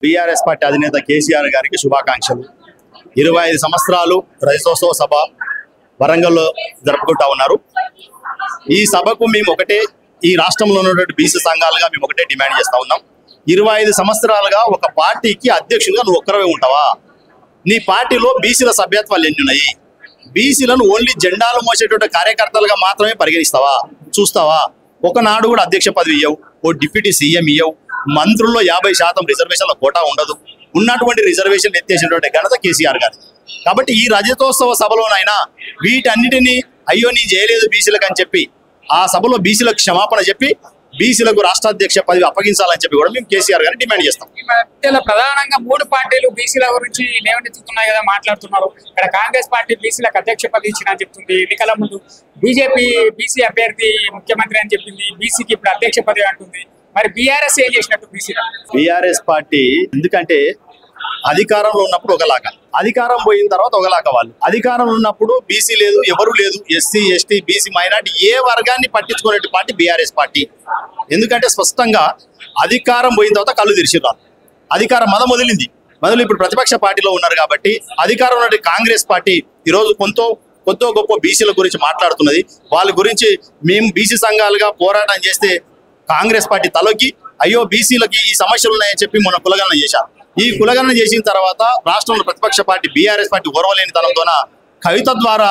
BRS party అధినేత కేసీఆర్ గారికి శుభాకాంక్షలు. 25 సంవత్సరాలు రజతోత్సవ సభ వరంగల్లో జరుపుకుంటా ఉన్నారు. ఈ సభకు మేము ఒకటే, ఈ రాష్ట్రంలో ఉన్నటువంటి బీసీ సంఘాలుగా మేము ఒకటే డిమాండ్ చేస్తా ఉన్నాం. 25 సంవత్సరాలుగా ఒక పార్టీకి అధ్యక్షుడిగా నువ్వు ఒక్కరవే ఉంటావా? నీ పార్టీలో బీసీల సభ్యత్వాలు ఎన్ని ఉన్నాయి? బీసీలను ఓన్లీ జెండాలు మోసేటువంటి కార్యకర్తలుగా మాత్రమే పరిగణిస్తావా, చూస్తావా? ఒకనాడు కూడా అధ్యక్ష పదవి ఇవ్వవు, ఓ డిప్యూటీ సీఎం ఇవ్వవు, మంత్రుల్లో 50% రిజర్వేషన్ల కోటా ఉండదు. ఉన్నటువంటి రిజర్వేషన్ ఎత్తేసినటువంటి ఘనత కేసీఆర్ గారు. కాబట్టి ఈ రజతోత్సవ సభలోనైనా వీటన్నిటినీ అయ్యో నీ చేయలేదు బీసీలకు అని చెప్పి ఆ సభలో బీసీలకు క్షమాపణ చెప్పి బీసీలకు రాష్ట్రాధ్యక్ష పదవి అప్పగించాలని చెప్పి కూడా మేము కేసీఆర్ గారిని డిమాండ్ చేస్తాం. ప్రధానంగా 3 పార్టీలు బీసీల గురించి లేవనెత్తుతున్నాయి కదా, మాట్లాడుతున్నారు. ఇక్కడ కాంగ్రెస్ పార్టీ బీసీలకు అధ్యక్ష పదవి ఇచ్చిన చెప్తుంది. ఎన్నికల ముందు బీజేపీ బీసీ అభ్యర్థి ముఖ్యమంత్రి అని చెప్పింది, బీసీకి ఇప్పుడు అధ్యక్ష పదవి అంటుంది. మరి బీఆర్ఎస్ ఏం చేసినట్టు బీఆర్ఎస్ పార్టీ ఎందుకంటే అధికారంలో ఉన్నప్పుడు ఒకలాగా, అధికారం పోయిన తర్వాత ఒకలాగా. వాళ్ళు అధికారంలో ఉన్నప్పుడు బీసీ లేదు, ఎవరు లేదు, ఎస్సీ ఎస్టీ బీసీ మైనార్టీ ఏ వర్గాన్ని పట్టించుకునే పార్టీ బీఆర్ఎస్ పార్టీ. ఎందుకంటే స్పష్టంగా అధికారం పోయిన తర్వాత కళ్ళు తెరిచిర్రు. అధికారం మొదలు ఇప్పుడు ప్రతిపక్ష పార్టీలో ఉన్నారు కాబట్టి అధికారం ఉన్న కాంగ్రెస్ పార్టీ ఈరోజు కొంత గొప్ప బీసీల గురించి మాట్లాడుతున్నది. వాళ్ళ గురించి మేము బీసీ సంఘాలుగా పోరాటం చేస్తే కాంగ్రెస్ పార్టీ తలొగ్గి అయ్యో బీసీలకి ఈ సమస్యలు ఉన్నాయని చెప్పి మొన్న కులగణన చేశారు. ఈ కులగణన చేసిన తర్వాత రాష్ట్రంలో ప్రతిపక్ష పార్టీ బీఆర్ఎస్ పార్టీ ఓర్వలేని తనంతోన కవిత ద్వారా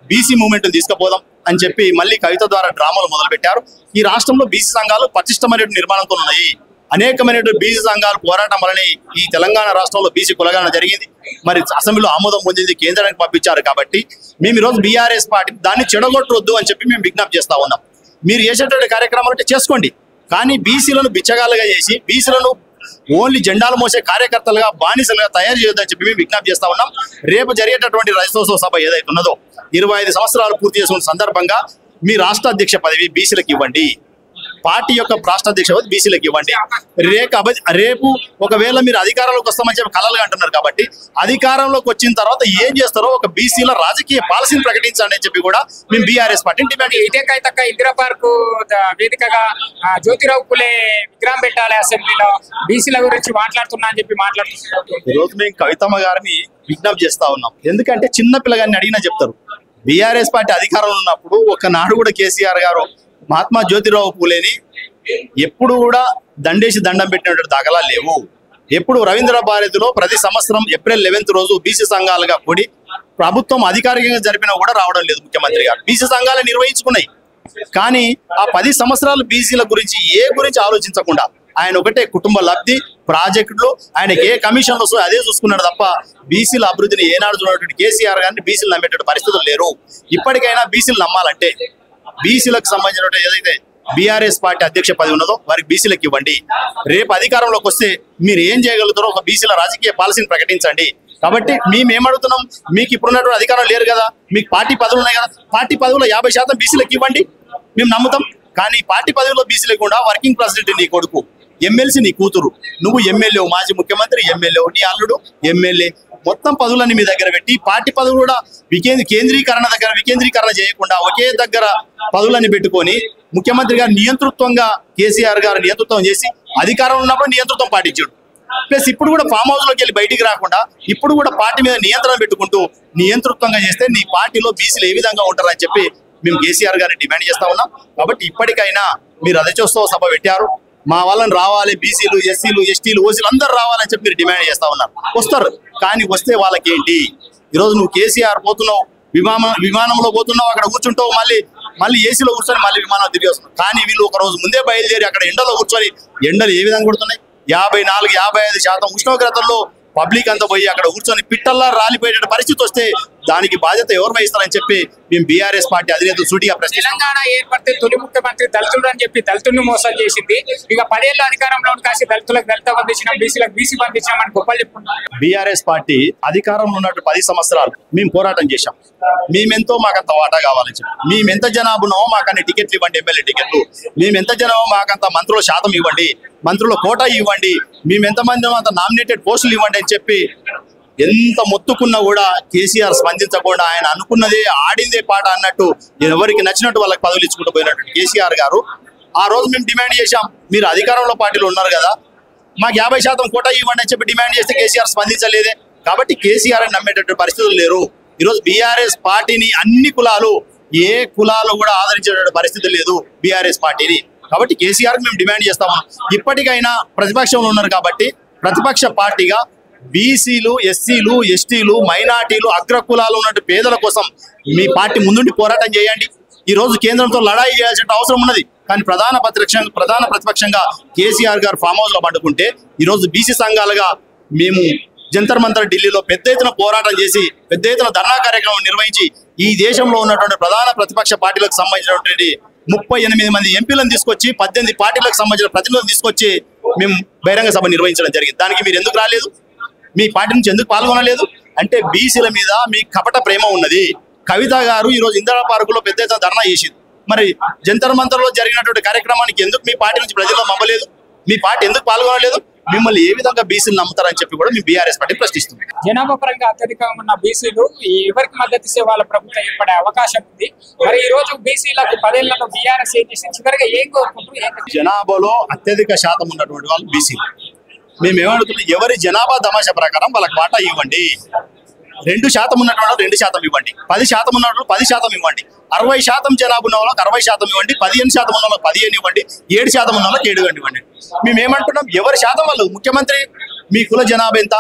బీసీ మూవ్మెంట్ తీసుకుపోదాం అని చెప్పి మళ్ళీ కవిత ద్వారా డ్రామాలు మొదలుపెట్టారు. ఈ రాష్ట్రంలో బీసీ సంఘాలు పటిష్టమైన నిర్మాణంతో ఉన్నాయి. అనేకమైనటువంటి బీసీ సంఘాలు పోరాటం వలన ఈ తెలంగాణ రాష్ట్రంలో బీసీ కులగణన జరిగింది. మరి అసెంబ్లీలో ఆమోదం పొందింది, కేంద్రానికి పంపించారు. కాబట్టి మేము ఈరోజు బీఆర్ఎస్ పార్టీ దాన్ని చెడగొట్టవద్దు అని చెప్పి మేము విజ్ఞప్తి చేస్తా ఉన్నాం. మీరు చేసేటువంటి కార్యక్రమాలు అంటే చేసుకోండి, కానీ బీసీలను బిచ్చగాలుగా చేసి బీసీలను ఓన్లీ జెండాలు మోసే కార్యకర్తలుగా బానిసలుగా తయారు చేయొద్దని చెప్పి మేము విజ్ఞప్తి చేస్తా ఉన్నాం. రేపు జరిగేటటువంటి రజతోత్సవ సభ ఏదైతే ఉన్నదో 25 సంవత్సరాలు పూర్తి చేసుకున్న సందర్భంగా మీ రాష్ట్ర అధ్యక్ష పదవి బీసీలకు ఇవ్వండి, పార్టీ యొక్క రాష్ట్ర అధ్యక్ష పదవి బీసీలకు ఇవ్వండి. రేపు ఒకవేళ మీరు అధికారంలోకి వస్తామని చెప్పి కలలుగా అంటున్నారు. కాబట్టి అధికారంలోకి వచ్చిన తర్వాత ఏం చేస్తారో ఒక బీసీల రాజకీయ పాలసీని ప్రకటించండి అని చెప్పి కూడా మేము బీఆర్ఎస్ పార్టీని డిమాండ్. ఇదే కైతక్క ఇందిరా పార్క్ వేదికగా జ్యోతిరావు పులే విగ్రహం పెట్టాలి, అసెంబ్లీలో బీసీల గురించి మాట్లాడుతున్నా అని చెప్పి మాట్లాడుతున్నారు. ఈరోజు మేము కవితమ్మ గారిని విజ్ఞప్తి చేస్తా ఉన్నాం. ఎందుకంటే చిన్న పిల్లగారిని అడిగినా చెప్తారు. బీఆర్ఎస్ పార్టీ అధికారంలో ఉన్నప్పుడు ఒకనాడు కూడా కేసీఆర్ గారు మహాత్మా జ్యోతిరావు పూలేని ఎప్పుడు కూడా దండేసి దండం పెట్టినటువంటి దాఖలాలు లేవు. ఎప్పుడు రవీంద్ర భారతిలో ప్రతి సంవత్సరం ఏప్రిల్ 11th రోజు బీసీ సంఘాలుగా కూడి ప్రభుత్వం అధికారికంగా జరిపినా కూడా రావడం లేదు ముఖ్యమంత్రి గారు. బీసీ సంఘాలు నిర్వహించుకున్నాయి, కానీ ఆ 10 సంవత్సరాలు బీసీల గురించి గురించి ఆలోచించకుండా ఆయన ఒకటే కుటుంబ లబ్ధి ప్రాజెక్టులు, ఆయనకి ఏ కమిషన్లు వస్తాయో అదే చూసుకున్నాడు తప్ప బీసీల అభివృద్ధిని ఏనాడు చూడటువంటి కేసీఆర్ గారిని బీసీలు నమ్మేటువంటి పరిస్థితులు లేరు. ఇప్పటికైనా బీసీలు నమ్మాలంటే బీసీలకు సంబంధించిన ఏదైతే బీఆర్ఎస్ పార్టీ అధ్యక్ష పదవి ఉన్నదో వారికి బీసీలకు ఇవ్వండి. రేపు అధికారంలోకి వస్తే మీరు ఏం చేయగలుగుతారో ఒక బీసీల రాజకీయ పాలసీని ప్రకటించండి. కాబట్టి మేమేమడుగుతున్నాం, మీకు ఇప్పుడున్నటువంటి అధికారం లేరు కదా, మీకు పార్టీ పదవులు ఉన్నాయి కదా, పార్టీ పదవులో 50% బీసీలకు ఇవ్వండి, మేము నమ్ముతాం. కానీ పార్టీ పదవిలో బీసీలకు కూడా వర్కింగ్ ప్రెసిడెంట్ నీ కొడుకు, ఎమ్మెల్సీ నీ కూతురు, నువ్వు ఎమ్మెల్యే, మాజీ ముఖ్యమంత్రి ఎమ్మెల్యే, నీ అల్లుడు ఎమ్మెల్యే, మొత్తం పదవులన్నీ మీ దగ్గర పెట్టి పార్టీ పదవులు కూడా వికేంద్రీకరణ చేయకుండా ఒకే దగ్గర పదవులన్నీ పెట్టుకొని ముఖ్యమంత్రి గారు నియంతృత్వంగా కేసీఆర్ గారు నియంతృత్వం చేసి అధికారం ఉన్నప్పుడు నియంతృత్వం పాటించాడు. ప్లస్ ఇప్పుడు కూడా ఫామ్ హౌస్ లోకి వెళ్ళి బయటికి రాకుండా ఇప్పుడు కూడా పార్టీ మీద నియంత్రణ పెట్టుకుంటూ నియంతృత్వంగా చేస్తే నీ పార్టీలో బీసీలు ఏ విధంగా ఉంటారని చెప్పి మేము కేసీఆర్ గారిని డిమాండ్ చేస్తా ఉన్నాం. కాబట్టి ఇప్పటికైనా మీరు రజతోత్సవ సభ పెట్టారు, మా వాళ్ళని రావాలి, బీసీలు ఎస్సీలు ఎస్టీలు ఓసీలు అందరు రావాలని చెప్పి మీరు డిమాండ్ చేస్తా ఉన్నారు. వస్తారు, కానీ వస్తే వాళ్ళకి ఏంటి? ఈరోజు నువ్వు కేసీఆర్ పోతున్నావు, విమానంలో పోతున్నావు, అక్కడ కూర్చుంటావు, మళ్ళీ ఏసీలో కూర్చొని మళ్ళీ విమానం తిరిగి వస్తున్నావు. కానీ వీళ్ళు ఒక రోజు ముందే బయలుదేరి అక్కడ ఎండలో కూర్చొని ఎండలు ఏ విధంగా కొడుతున్నాయి, 54-55% ఉష్ణోగ్రతల్లో పబ్లిక్ అంతా పోయి అక్కడ కూర్చొని పిట్టల్లా రాలిపోయేట పరిస్థితి వస్తే దానికి బాధ్యత ఎవరు వహిస్తారని చెప్పి మేము బీఆర్ఎస్ పార్టీ అధినేత సూటిగా ప్రశ్నిస్తాం. తెలంగాణ ఏర్పడితే తొలి ముఖ్యమంత్రి దళితుడు అని చెప్పి దళితుడిని మోసం చేసింది. ఇక 10 ఏళ్ళ అధికారంలో కాసి దళితులకు దళిత బంధించినాం, బీసీలకు బీసీ బంధించామని గొప్పలు చెప్పుకుంటున్నాం. బీఆర్ఎస్ పార్టీ అధికారంలో ఉన్నట్టు 10 సంవత్సరాలు మేము పోరాటం చేశాం. మేమెంతో మాకంత వాటా కావాలని చెప్పి, మేమెంత జనాభానో మాకన్ని టికెట్లు ఇవ్వండి, ఎమ్మెల్యే టికెట్లు, మేమెంత జనాభా మాకంత మంత్రుల శాతం ఇవ్వండి, మంత్రుల కోటా ఇవ్వండి, మేమెంతమంది అంత నామినేటెడ్ పోస్టులు ఇవ్వండి అని చెప్పి ఎంత మొత్తుకున్నా కూడా కేసీఆర్ స్పందించకుండా ఆయన అనుకున్నదే ఆడిందే పాట అన్నట్టు ఎవరికి నచ్చినట్టు వాళ్ళకి పదవులు ఇచ్చుకుంటూ పోయినట్టు కేసీఆర్ గారు ఆ రోజు మేము డిమాండ్ చేశాం, మీరు అధికారంలో పార్టీలో ఉన్నారు కదా, మాకు 50% కోటా ఇవ్వండి అని చెప్పి డిమాండ్ చేస్తే కేసీఆర్ స్పందించలేదే. కాబట్టి కేసీఆర్ అని నమ్మేటటువంటి పరిస్థితులు లేరు. ఈరోజు బీఆర్ఎస్ పార్టీని అన్ని కులాలు, ఏ కులాలు కూడా ఆదరించేటువంటి పరిస్థితి లేదు బీఆర్ఎస్ పార్టీని. కాబట్టి కేసీఆర్ మేము డిమాండ్ చేస్తాము, ఇప్పటికైనా ప్రతిపక్షంలో ఉన్నారు కాబట్టి ప్రతిపక్ష పార్టీగా బీసీలు, ఎస్సీలు, ఎస్టీలు, మైనార్టీలు, అగ్రకులాలు ఉన్నట్టు పేదల కోసం మీ పార్టీ ముందుండి పోరాటం చేయండి. ఈ రోజు కేంద్రంతో లడాయి చేయాల్సిన అవసరం ఉన్నది. కానీ ప్రధాన ప్రతిపక్షంగా కేసీఆర్ గారు ఫామ్ హౌస్ లో పండుకుంటే ఈ రోజు బీసీ సంఘాలుగా మేము జంతర్ మంతర్ ఢిల్లీలో పెద్ద ఎత్తున పోరాటం చేసి పెద్ద ఎత్తున ధర్నా కార్యక్రమం నిర్వహించి ఈ దేశంలో ఉన్నటువంటి ప్రధాన ప్రతిపక్ష పార్టీలకు సంబంధించినటువంటి 38 మంది ఎంపీలను తీసుకొచ్చి 18 పార్టీలకు సంబంధించిన ప్రతినిధులను తీసుకొచ్చి మేము బహిరంగ సభ నిర్వహించడం జరిగింది. దానికి మీరు ఎందుకు రాలేదు? మీ పార్టీ నుంచి ఎందుకు పాల్గొనలేదు? అంటే బీసీల మీద మీ కపట ప్రేమ ఉన్నది. కవిత గారు ఈ రోజు ఇందిరా పార్కులో పెద్ద ఎత్తున ధర్నా చేసింది. మరి జంతర్ మంతర్లో జరిగినటువంటి కార్యక్రమానికి ఎందుకు మీ పార్టీ నుంచి ప్రజల్లో నమ్మలేదు? మీ పార్టీ ఎందుకు పాల్గొనలేదు? మిమ్మల్ని ఏ విధంగా బీసీలు నమ్ముతారని చెప్పి కూడా మీ బీఆర్ఎస్ పార్టీ ప్రశ్నిస్తుంది. జనాభా పరంగా అత్యధికంగా ఉన్న బీసీలు ఎవరికి మద్దతు ఇచ్చే వాళ్ళ ప్రభుత్వం ఏర్పడే అవకాశం ఉంది. మరి ఈ రోజు బీసీలకు 10 ఏళ్లలో బీఆర్ఎస్ ఏం చేసి చివరిగా ఏం కోరుకుంటూ జనాభాలో అత్యధిక శాతం ఉన్నటువంటి వాళ్ళు బీసీలు. మేము ఏమడుగుతున్నాం, ఎవరి జనాభా తమాషా ప్రకారం వాళ్ళకి వాటా ఇవ్వండి. 2% ఉన్నటువంటి 2% ఇవ్వండి, 10% ఉన్నట్లు 10% ఇవ్వండి, 60% జనాభా ఉన్న వాళ్ళకి 60% ఇవ్వండి, 15% ఉన్న వాళ్ళకి 15 ఇవ్వండి, 7% ఉన్న వాళ్ళకి 7 ఇవ్వండి. మేము ఏమంటున్నాం, ఎవరి శాతం వాళ్ళు. ముఖ్యమంత్రి మీ కుల జనాభా ఎంత?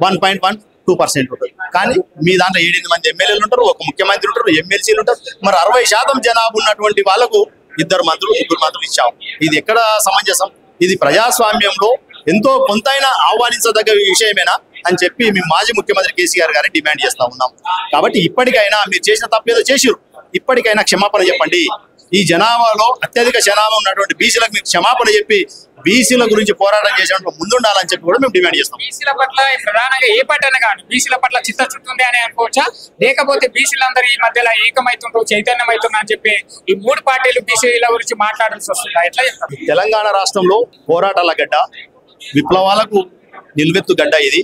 1.12% ఉంటుంది. కానీ మీ దాంట్లో 7 మంది ఎమ్మెల్యేలు ఉంటారు, ఒక ముఖ్యమంత్రి ఉంటారు, ఎమ్మెల్సీలు ఉంటారు. మరి 60% జనాభా ఉన్నటువంటి వాళ్ళకు 2 మంత్రులు 3 మంత్రులు ఇచ్చాము. ఇది ఎక్కడ సమంజసం? ఇది ప్రజాస్వామ్యంలో ఎంతో కొంతైనా ఆహ్వానించదగ్గ విషయమేనా అని చెప్పి మేము మాజీ ముఖ్యమంత్రి కేసీఆర్ గారిని డిమాండ్ చేస్తా ఉన్నాం. కాబట్టి ఇప్పటికైనా మీరు చేసిన తప్పేదో చేసిరు, ఇప్పటికైనా క్షమాపణ చెప్పండి. ఈ జనాభాలో అత్యధిక జనాభా ఉన్నటువంటి బీసీలకు మీకు క్షమాపణ చెప్పి బీసీల గురించి పోరాటం చేసేటప్పుడు ముందుండాలని చెప్పి కూడా మేము డిమాండ్ చేస్తాం. బీసీల పట్ల ప్రధానంగా ఏ పార్టీ అయినా కానీ బీసీల పట్ల చిత్తశుద్ధి ఉంది అని అనుకోవచ్చా, లేకపోతే బీసీలందరూ ఈ మధ్యలో ఏకమైతుండ్రు, చైతన్యమైతున్నా అని చెప్పి ఈ 3 పార్టీలు బీసీల గురించి మాట్లాడాల్సి వస్తుందా? ఎట్లా చెప్తారు? తెలంగాణ రాష్ట్రంలో పోరాటాల గడ్డ, విప్లవాలకు నిలువెత్తు గడ్డ ఇది.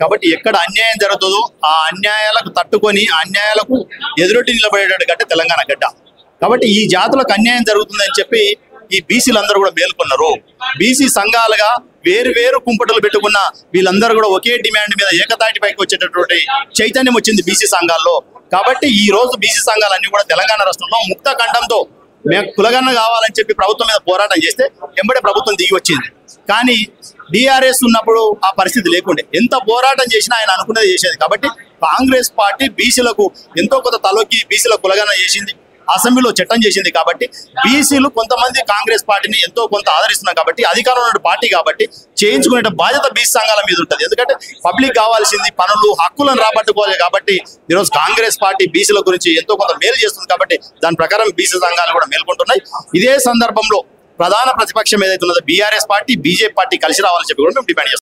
కాబట్టి ఎక్కడ అన్యాయం జరుగుతుందో ఆ అన్యాయాలకు తట్టుకొని అన్యాయాలకు ఎదురొట్టి నిలబడేటట్టు గడ్డ తెలంగాణ గడ్డ. కాబట్టి ఈ జాతులకు అన్యాయం జరుగుతుందని చెప్పి ఈ బీసీలందరూ కూడా మేల్కొన్నారు. బీసీ సంఘాలుగా వేరు కుంపటలు పెట్టుకున్న వీళ్ళందరూ కూడా ఒకే డిమాండ్ మీద ఏకతాటిపైకి వచ్చేటటువంటి చైతన్యం వచ్చింది బీసీ సంఘాల్లో. కాబట్టి ఈ రోజు బీసీ సంఘాలన్నీ కూడా తెలంగాణ రాష్ట్రంలో ముక్త కంఠంతో మేము కులగన్న కావాలని చెప్పి ప్రభుత్వం మీద పోరాటం చేస్తే వెంబడే ప్రభుత్వం దిగి వచ్చింది. కానీ బీఆర్ఎస్ ఉన్నప్పుడు ఆ పరిస్థితి లేకుండే, ఎంత పోరాటం చేసినా ఆయన అనుకున్నది చేసేది. కాబట్టి కాంగ్రెస్ పార్టీ బీసీలకు ఎంతో కొంత తలొక్కి బీసీల కులగన్న చేసింది, అసెంబ్లీలో చట్టం చేసింది. కాబట్టి బీసీలు కొంతమంది కాంగ్రెస్ పార్టీని ఎంతో కొంత ఆదరిస్తున్నారు. కాబట్టి అధికారంలో ఉన్న పార్టీ కాబట్టి చేయించుకునే బాధ్యత బీసీ సంఘాల మీద ఉంటుంది. ఎందుకంటే పబ్లిక్ కావాల్సింది పనులు, హక్కులను రాబట్టుకోవాలి. కాబట్టి ఈరోజు కాంగ్రెస్ పార్టీ బీసీల గురించి ఎంతో కొంత మేలు చేస్తుంది. కాబట్టి దాని ప్రకారం బీసీ సంఘాలు కూడా మేల్కొంటున్నాయి. ఇదే సందర్భంలో ప్రధాన ప్రతిపక్షం ఏదైతే ఉన్నదో బీఆర్ఎస్ పార్టీ, బీజేపీ పార్టీ కలిసి రావాలని చెప్పి కూడా మేము డిమాండ్ చేస్తాం.